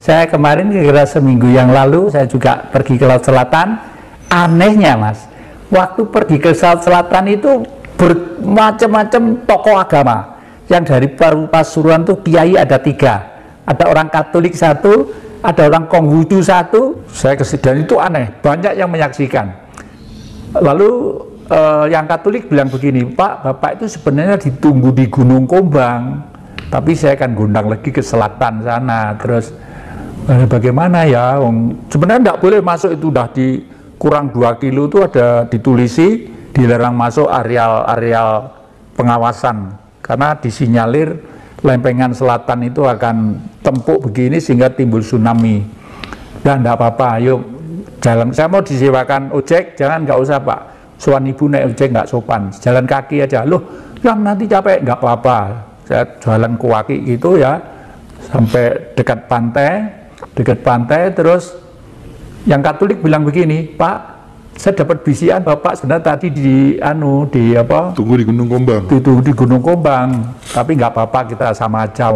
Saya kemarin kira seminggu yang lalu saya juga pergi ke Laut Selatan. Anehnya Mas, waktu pergi ke Laut Selatan itu bermacam-macam tokoh agama. Yang dari Pasuruan tuh kiai ada 3, ada orang Katolik 1, ada orang Konghucu 1. Saya dan itu aneh, banyak yang menyaksikan. Lalu yang Katolik bilang begini, Pak, Bapak itu sebenarnya ditunggu di Gunung Kombang, tapi saya akan gondang lagi ke selatan sana. Terus bagaimana ya, sebenarnya tidak boleh masuk, itu udah di kurang 2 kilo itu ada ditulisi dilarang masuk areal pengawasan, karena disinyalir lempengan selatan itu akan tempuk begini sehingga timbul tsunami. Dan tidak apa-apa, ayo jalan, saya mau disewakan ojek, jangan, nggak usah Pak, sowan ibu naik ojek nggak sopan, jalan kaki aja. Loh, yang nanti capek, nggak apa-apa, saya jalan kaki gitu ya sampai dekat pantai. Terus yang Katolik bilang begini, Pak, saya dapat bisian Bapak sebenarnya tadi tunggu di Gunung Kombang. Ditunggu di Gunung Kombang, tapi nggak apa-apa, kita sama aja,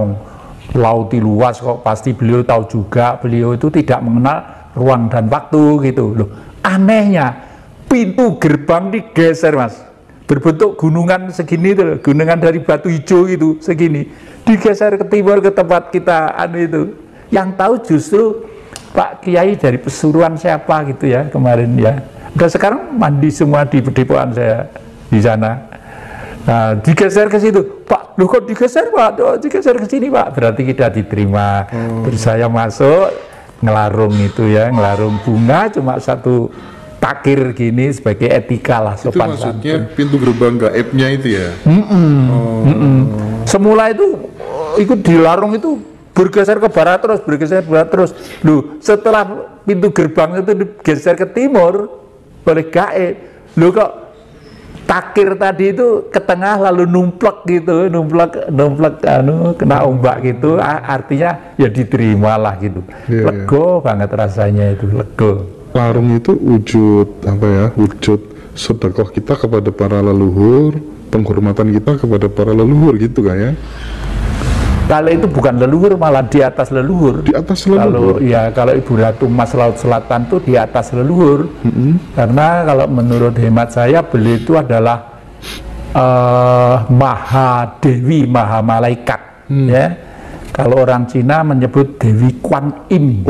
lauti luas kok, pasti beliau tahu juga, beliau itu tidak mengenal ruang dan waktu gitu loh. Anehnya pintu gerbang digeser Mas, berbentuk gunungan segini tuh, gunungan dari batu hijau gitu segini, digeser ke timur ke tempat kita itu. Yang tahu justru Pak Kiai dari Pasuruan siapa gitu ya kemarin ya. Udah sekarang mandi semua di pedipokan saya di sana. Nah, digeser ke situ, Pak. Loh kok digeser Pak? Oh, digeser ke sini Pak. Berarti kita diterima. Terus saya masuk ngelarung itu ya, ngelarung bunga cuma 1 takir gini sebagai etika lah, sopan. Itu maksudnya pintu gerbang gaibnya itu ya? Semula itu ikut dilarung itu bergeser ke barat terus, Loh, setelah pintu gerbang itu digeser ke timur oleh gaib, loh kok takir tadi itu ke tengah lalu numplek gitu, kena ombak gitu, artinya ya diterima lah gitu. Lego banget rasanya itu, lego. Larung itu wujud apa ya? Wujud sedekah kita kepada para leluhur, penghormatan kita kepada para leluhur gitu kan ya? Kalau itu bukan leluhur, malah di atas leluhur. Di atas leluhur. Kalau Ibu Ratu Mas Laut Selatan tuh di atas leluhur. Karena kalau menurut hemat saya, beliau itu adalah Maha Dewi, Maha Malaikat. Ya. Kalau orang Cina menyebut Dewi Kuan Im.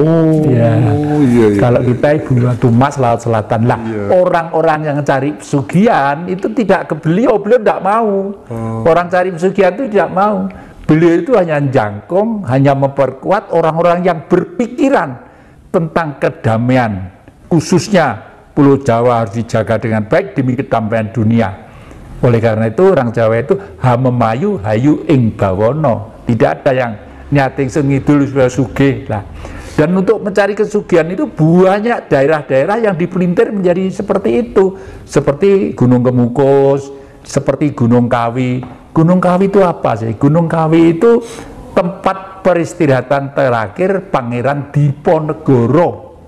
Iya. Kalau kita Ibu Ratu Mas Laut Selatan lah. Orang-orang yang cari pesugihan itu tidak ke beliau tidak mau. Orang cari pesugihan itu tidak mau. Beliau itu hanya jangkung, hanya memperkuat orang-orang yang berpikiran tentang kedamaian, khususnya Pulau Jawa harus dijaga dengan baik demi kedamaian dunia. Oleh karena itu orang Jawa itu hamemayu hayu ing bawono, tidak ada yang nyating sengidul supaya sugih lah. Dan untuk mencari kesugihan itu banyak daerah-daerah yang dipelintir menjadi seperti itu, seperti Gunung Kemukus, seperti Gunung Kawi. Gunung Kawi itu apa sih? Gunung Kawi itu tempat peristirahatan terakhir Pangeran Diponegoro.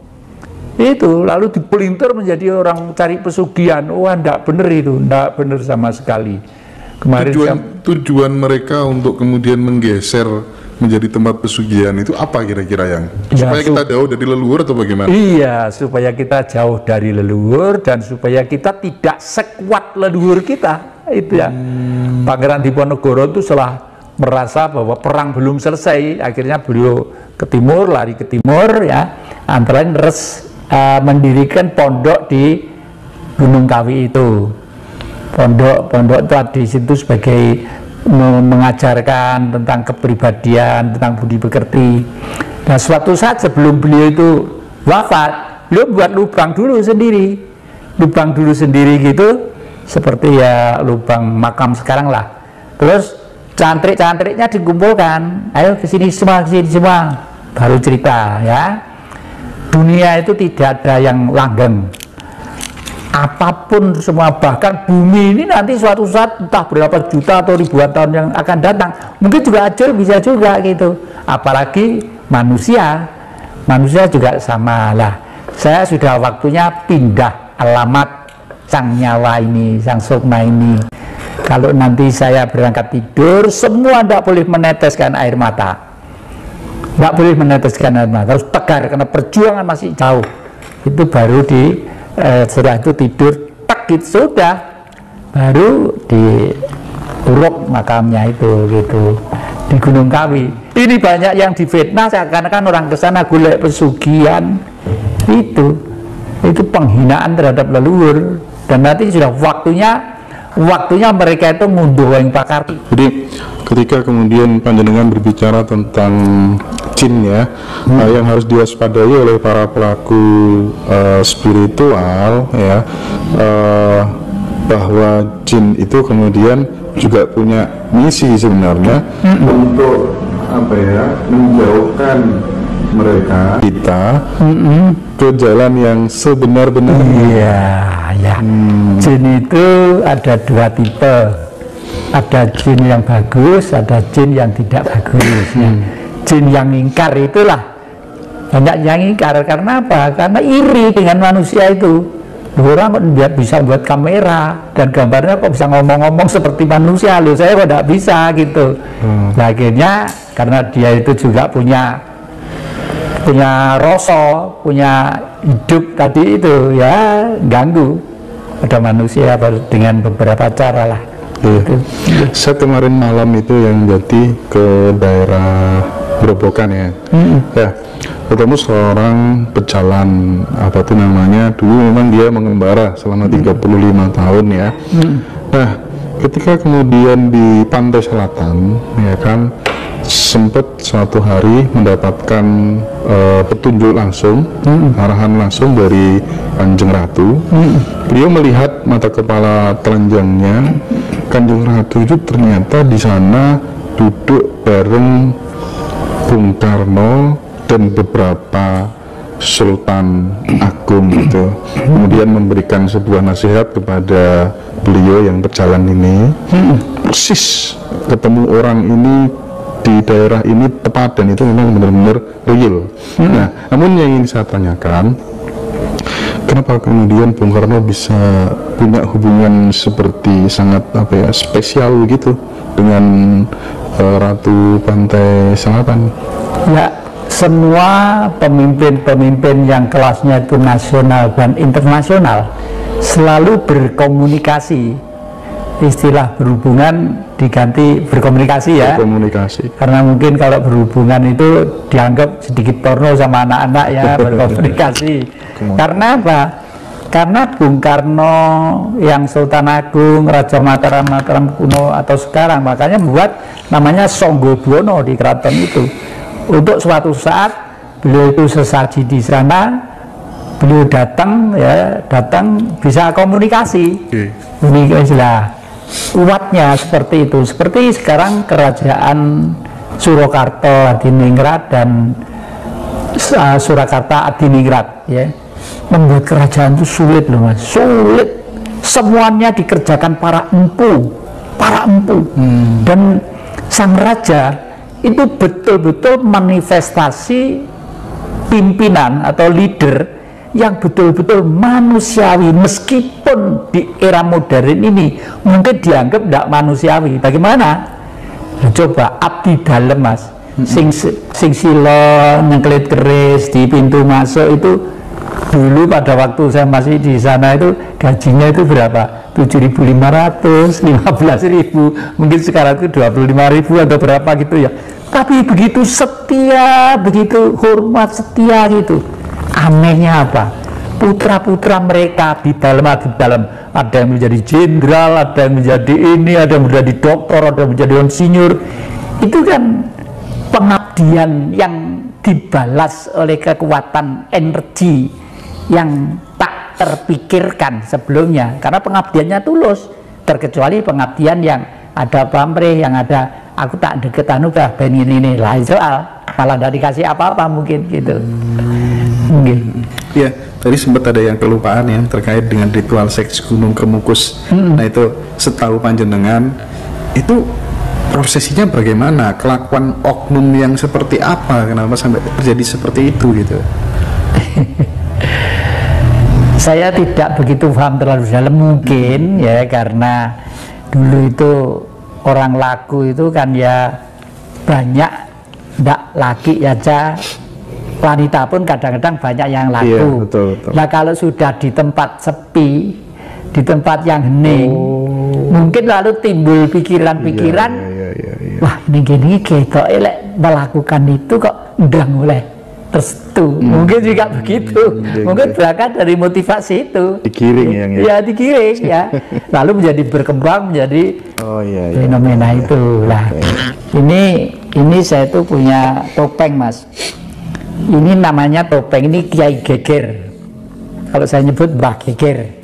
Itu lalu dipelintir menjadi orang cari pesugihan. Wah, enggak bener itu, enggak bener sama sekali. Kemarin tujuan mereka untuk kemudian menggeser menjadi tempat pesugihan itu apa kira-kira yang supaya kita jauh dari leluhur atau bagaimana? Iya, supaya kita jauh dari leluhur dan supaya kita tidak sekuat leluhur kita. Itu ya. Pangeran Diponegoro itu setelah merasa bahwa perang belum selesai, akhirnya beliau ke timur, lari ke timur ya, antara lain mendirikan pondok di Gunung Kawi itu. Pondok itu di situ sebagai mengajarkan tentang kepribadian, tentang budi pekerti. Nah, suatu saat sebelum beliau itu wafat, beliau buat lubang dulu sendiri gitu, seperti ya lubang makam sekarang lah. Terus cantrik-cantriknya dikumpulkan, ayo kesini semua, baru cerita ya. Dunia itu tidak ada yang langgeng, apapun semua, bahkan bumi ini nanti suatu saat entah berapa juta atau ribuan tahun yang akan datang mungkin juga hancur, bisa juga gitu. Apalagi manusia juga sama lah. Saya sudah waktunya pindah alamat sang nyawa ini, sang sukma ini. Kalau nanti saya berangkat tidur, semua tidak boleh meneteskan air mata. nggak boleh meneteskan air mata, harus tegar karena perjuangan masih jauh. Itu baru setelah itu tidur tak gitu sudah, baru diuruk makamnya itu gitu di Gunung Kawi. Ini banyak yang difitnah seakan-akan orang kesana golek pesugihan, itu penghinaan terhadap leluhur, dan nanti sudah waktunya mereka itu ngunduh yang pakar. Jadi ketika kemudian panjenengan berbicara tentang jin ya, yang harus diwaspadai oleh para pelaku spiritual ya, bahwa jin itu kemudian juga punya misi sebenarnya untuk apa ya, menjauhkan kita ke jalan yang sebenar-benarnya. Iya, ya. Jin itu ada dua tipe. Ada jin yang bagus, ada jin yang tidak bagus. Ya. Jin yang ingkar itulah banyak yang ingkar. Karena apa? Karena iri dengan manusia itu. Orang dia bisa buat kamera dan gambarnya kok bisa ngomong-ngomong seperti manusia, loh saya kok tidak bisa gitu. Nah, akhirnya karena dia itu juga punya rasa, punya hidup tadi itu ya ganggu pada manusia dengan beberapa cara lah. Gitu. Saya kemarin malam itu yang jadi ke daerah Grobogan ya, ya ketemu seorang pejalan apa itu namanya, dulu memang dia mengembara selama 35 tahun ya. Nah ketika kemudian di pantai selatan ya kan, sempat suatu hari mendapatkan petunjuk langsung, arahan langsung dari Kanjeng Ratu. Beliau melihat mata kepala telanjangnya Kanjeng Ratu itu ternyata di sana duduk bareng Bung Karno dan beberapa Sultan Agung gitu. Kemudian memberikan sebuah nasihat kepada beliau yang berjalan ini. Persis ketemu orang ini di daerah ini tepat, dan itu memang benar-benar real. Nah, namun yang ingin saya tanyakan, kenapa kemudian Bung Karno bisa punya hubungan seperti sangat apa ya, spesial gitu dengan Ratu Pantai Selatan? Ya, semua pemimpin-pemimpin yang kelasnya itu nasional dan internasional selalu berkomunikasi. Istilah berhubungan diganti berkomunikasi ya. Berkomunikasi. Karena mungkin kalau berhubungan itu dianggap sedikit porno sama anak-anak ya, berkomunikasi. Karena apa? Karena Bung Karno yang Sultan Agung, Raja Mataram kuno atau sekarang, makanya membuat namanya Songgobuwono di keraton itu. Untuk suatu saat beliau itu sesaji di sana, beliau datang bisa komunikasi. Komunikasi lah. Kuatnya seperti itu. Seperti sekarang kerajaan Surakarta Adiningrat dan Surakarta Adiningrat ya, membuat kerajaan itu sulit loh mas, sulit. Semuanya dikerjakan para empu, dan sang raja itu betul-betul manifestasi pimpinan atau leader yang betul-betul manusiawi, meskipun di era modern ini mungkin dianggap tidak manusiawi. Bagaimana? Coba abdi dalem mas, sing silo nyengkelit keris di pintu masuk itu, dulu pada waktu saya masih di sana itu gajinya itu berapa? 7.500, 15.000, mungkin sekarang itu 25.000 atau berapa gitu ya. Tapi begitu setia, begitu hormat, setia gitu. Anehnya apa? Putra-putra mereka di dalam, ada yang menjadi jenderal, ada yang menjadi ini, ada yang menjadi doktor, ada yang menjadi insinyur. Itu kan pengabdian yang dibalas oleh kekuatan energi yang tak terpikirkan sebelumnya, karena pengabdiannya tulus, terkecuali pengabdian yang ada pamrih, yang ada aku tak deket anugerah ben ini lain soal, malah tidak dikasih apa-apa mungkin gitu. Ya, tadi sempat ada yang kelupaan ya terkait dengan ritual seks Gunung Kemukus. Nah itu setahu panjenengan itu prosesinya bagaimana? Kelakuan oknum yang seperti apa? Kenapa sampai terjadi seperti itu gitu? Saya tidak begitu paham terlalu dalam mungkin ya, karena dulu itu orang laku itu kan ya banyak Nggak laki aja, wanita pun kadang-kadang banyak yang laku. Iya, betul, betul. Nah kalau sudah di tempat sepi, di tempat yang hening, mungkin lalu timbul pikiran-pikiran, Iya. wah ini gini kita elek melakukan itu kok ndang oleh restu. Mungkin juga begitu. Mungkin berangkat dari motivasi itu. Digiring ya. Ya digiring ya. Lalu menjadi berkembang menjadi fenomena itu. Nah, ini saya tuh punya topeng, Mas. Ini namanya topeng, ini Kiai Geger. Kalau saya nyebut Mbah Geger.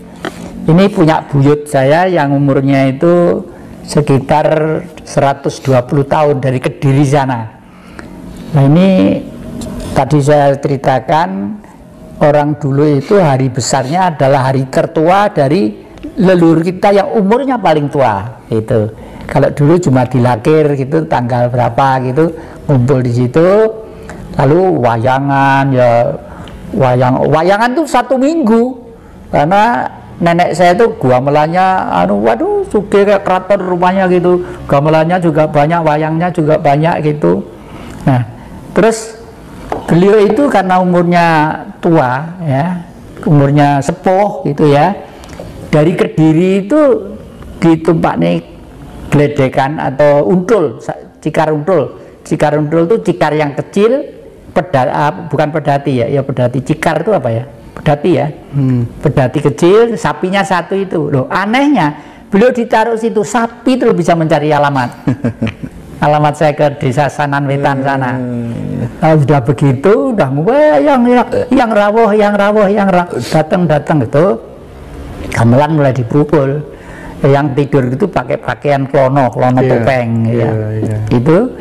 Ini punya buyut saya yang umurnya itu sekitar 120 tahun dari Kediri sana. Nah ini tadi saya ceritakan, orang dulu itu hari besarnya adalah hari tertua dari leluhur kita yang umurnya paling tua itu. Kalau dulu cuma dilakir gitu, tanggal berapa gitu, ngumpul di situ, lalu wayangan ya, wayangan tuh 1 minggu, karena nenek saya tuh gamelannya waduh sugih kayak keraton rumahnya gitu, gamelannya juga banyak, wayangnya juga banyak gitu. Nah terus beliau itu karena umurnya tua ya, umurnya sepuh gitu ya, dari Kediri itu ditumpak nih geledekan atau untul, cikar untul. Cikar untul itu cikar yang kecil, bukan pedati ya, pedati. Cikar itu apa ya? Pedati ya, pedati kecil, sapinya 1 itu. Loh anehnya beliau ditaruh situ, sapi itu bisa mencari alamat. Alamat saya ke desa Sanan Wetan sana. Nah, sudah begitu, udah yang rawuh, datang itu, gamelan mulai dipukul. Yang tidur itu pakai pakaian klono topeng, ya. Itu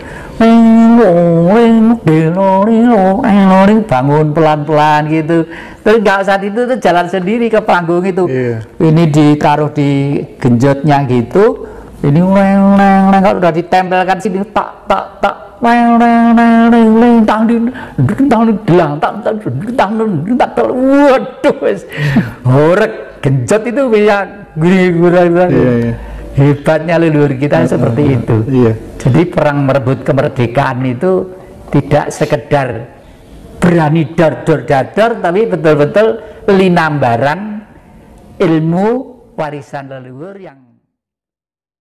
bangun pelan-pelan gitu. Terus saat itu tuh jalan sendiri ke panggung itu. Ini ditaruh di genjotnya gitu. Ini kalau udah ditempelkan sini tak waduh horek genjot itu bisa hebatnya leluhur kita seperti itu. Jadi perang merebut kemerdekaan itu tidak sekedar berani dadar, tapi betul-betul linambaran ilmu warisan leluhur yang